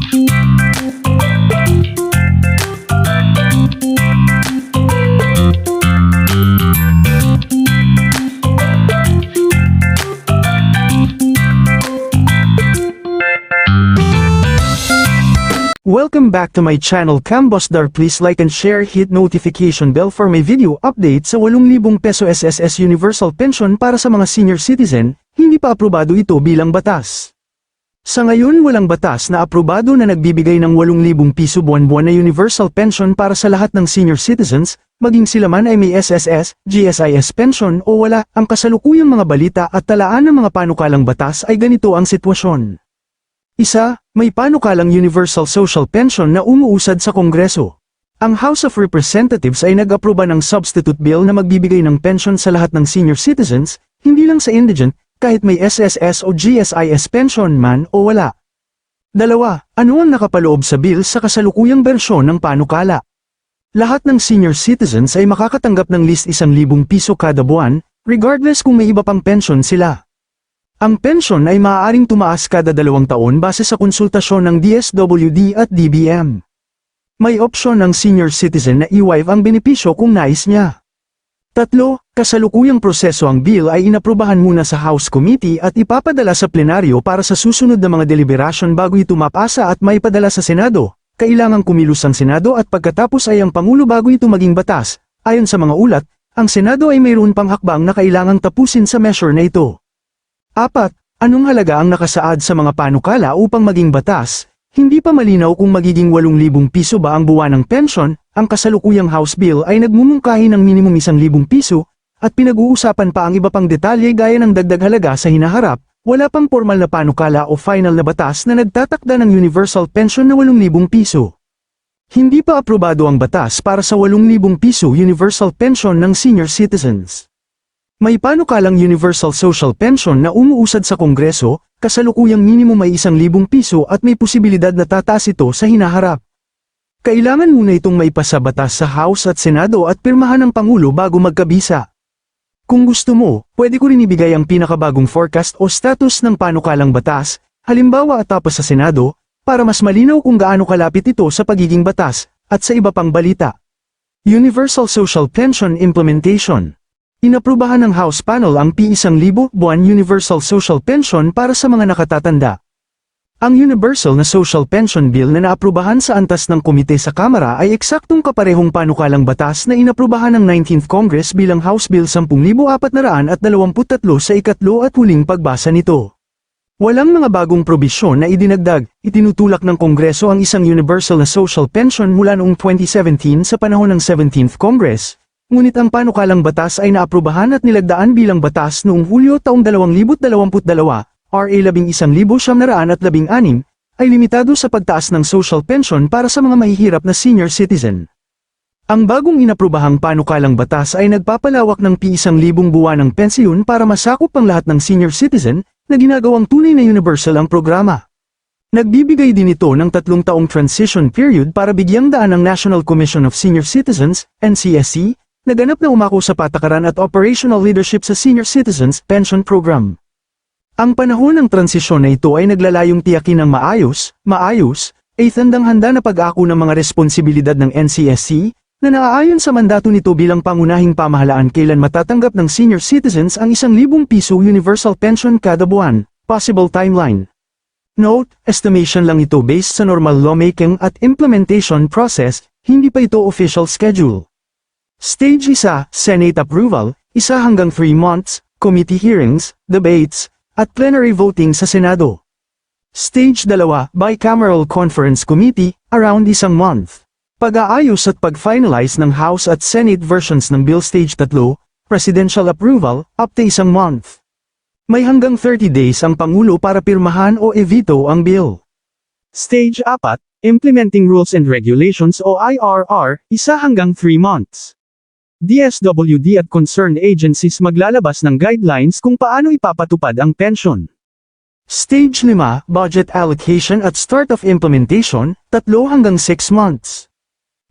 Welcome back to my channel Cambosdar. Please like and share, hit notification bell for my video update sa 8,000 peso SSS Universal Pension para sa mga senior citizen. Hindi pa aprobado ito bilang batas. Sa ngayon walang batas na aprobado na nagbibigay ng 8,000 piso buwan-buwan na universal pension para sa lahat ng senior citizens, maging sila man ay may SSS, GSIS pension o wala. Ang kasalukuyang mga balita at talaan ng mga panukalang batas ay ganito ang sitwasyon. Isa, may panukalang Universal Social Pension na umuusad sa Kongreso. Ang House of Representatives ay nag-aproba ng substitute bill na magbibigay ng pension sa lahat ng senior citizens, hindi lang sa indigent, kahit may SSS o GSIS pension man o wala. Dalawa, ano ang nakapaloob sa bill sa kasalukuyang bersyon ng panukala? Lahat ng senior citizens ay makakatanggap ng least 1,000 piso kada buwan, regardless kung may iba pang pension sila. Ang pensyon ay maaaring tumaas kada 2 taon base sa konsultasyon ng DSWD at DBM. May opsyon ng senior citizen na i-waive ang benepisyo kung nais niya. Tatlo, kasalukuyang proseso ang bill ay inaprubahan muna sa House Committee at ipapadala sa plenaryo para sa susunod na mga deliberation bago ito mapasa at maipadala sa Senado. Kailangang kumilos ang Senado at pagkatapos ay ang Pangulo bago ito maging batas. Ayon sa mga ulat, ang Senado ay mayroon pang hakbang na kailangang tapusin sa measure na ito. 4. Anong halaga ang nakasaad sa mga panukala upang maging batas? Hindi pa malinaw kung magiging 8,000 piso ba ang buwan ng pension. Ang kasalukuyang House Bill ay nagmumungkahi ng minimum 1,000 piso, at pinag-uusapan pa ang iba pang detalye gaya ng dagdag halaga sa hinaharap. Wala pang formal na panukala o final na batas na nagtatakda ng universal pension na 8,000 piso. Hindi pa aprobado ang batas para sa 8,000 piso universal pension ng senior citizens. May panukalang Universal Social Pension na umuusad sa Kongreso, kasalukuyang minimum ay 1,000 piso at may posibilidad na tataas ito sa hinaharap. Kailangan muna itong maipasa batas sa House at Senado at pirmahan ng Pangulo bago magkabisa. Kung gusto mo, pwede ko rin ibigay ang pinakabagong forecast o status ng panukalang batas, halimbawa at tapos sa Senado, para mas malinaw kung gaano kalapit ito sa pagiging batas, at sa iba pang balita. Universal Social Pension Implementation. Inaprubahan ng House Panel ang P1,000 buwan Universal Social Pension para sa mga nakatatanda. Ang Universal na Social Pension Bill na naaprubahan sa antas ng komite sa Kamara ay eksaktong kaparehong panukalang batas na inaprubahan ng 19th Congress bilang House Bill 10,423 sa ikatlo at huling pagbasa nito. Walang mga bagong probisyon na idinagdag. Itinutulak ng Kongreso ang isang Universal na Social Pension mula noong 2017 sa panahon ng 17th Congress. Ngunit ang panukalang batas ay naaprubahan at nilagdaan bilang batas noong Hulyo taong 2022, RA 11,916, ay limitado sa pagtaas ng social pension para sa mga mahihirap na senior citizen. Ang bagong inaprubahang panukalang batas ay nagpapalawak ng P1,000 buwanang pensyon para masakop ang lahat ng senior citizen na ginagawang tunay na universal ang programa. Nagbibigay din ito ng 3 taong transition period para bigyang daan ng National Commission of Senior Citizens, NCSC, naganap na umako sa patakaran at operational leadership sa Senior Citizens Pension Program. Ang panahon ng transisyon na ito ay naglalayong tiyakin ng maayos, ay handang-handa na pag-ako ng mga responsibilidad ng NCSC, na naaayon sa mandato nito bilang pangunahing pamahalaan kailan matatanggap ng senior citizens ang 1,000 piso universal pension kada buwan. Possible timeline. Note, estimation lang ito based sa normal lawmaking at implementation process, hindi pa ito official schedule. Stage 1, Senate approval, 1 hanggang 3 months, committee hearings, debates, at plenary voting sa Senado. Stage 2, Bicameral Conference Committee, around 1 month. Pag-aayos at pag-finalize ng House at Senate versions ng Bill Stage 3, Presidential approval, up to 1 month. May hanggang 30 days ang Pangulo para pirmahan o i-veto ang bill. Stage 4, Implementing Rules and Regulations o IRR, 1 hanggang 3 months. DSWD at concerned agencies maglalabas ng guidelines kung paano ipapatupad ang pension. Stage 5, Budget Allocation at Start of Implementation, 3 hanggang 6 months.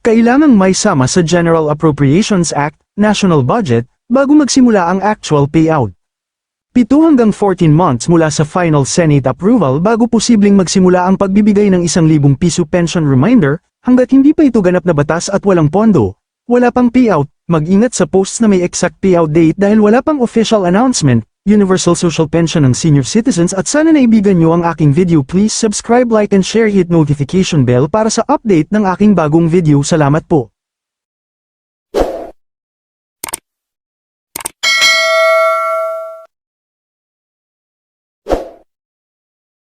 Kailangang may sama sa General Appropriations Act, National Budget, bago magsimula ang actual payout. 7 hanggang 14 months mula sa final Senate approval bago posibleng magsimula ang pagbibigay ng 1,000 piso pension reminder, hanggat hindi pa ito ganap na batas at walang pondo. Wala pang payout, mag-ingat sa posts na may exact payout date dahil wala pang official announcement. Universal Social Pension ng senior citizens at sana naibigan nyo ang aking video. Please subscribe, like and share, hit notification bell para sa update ng aking bagong video. Salamat po.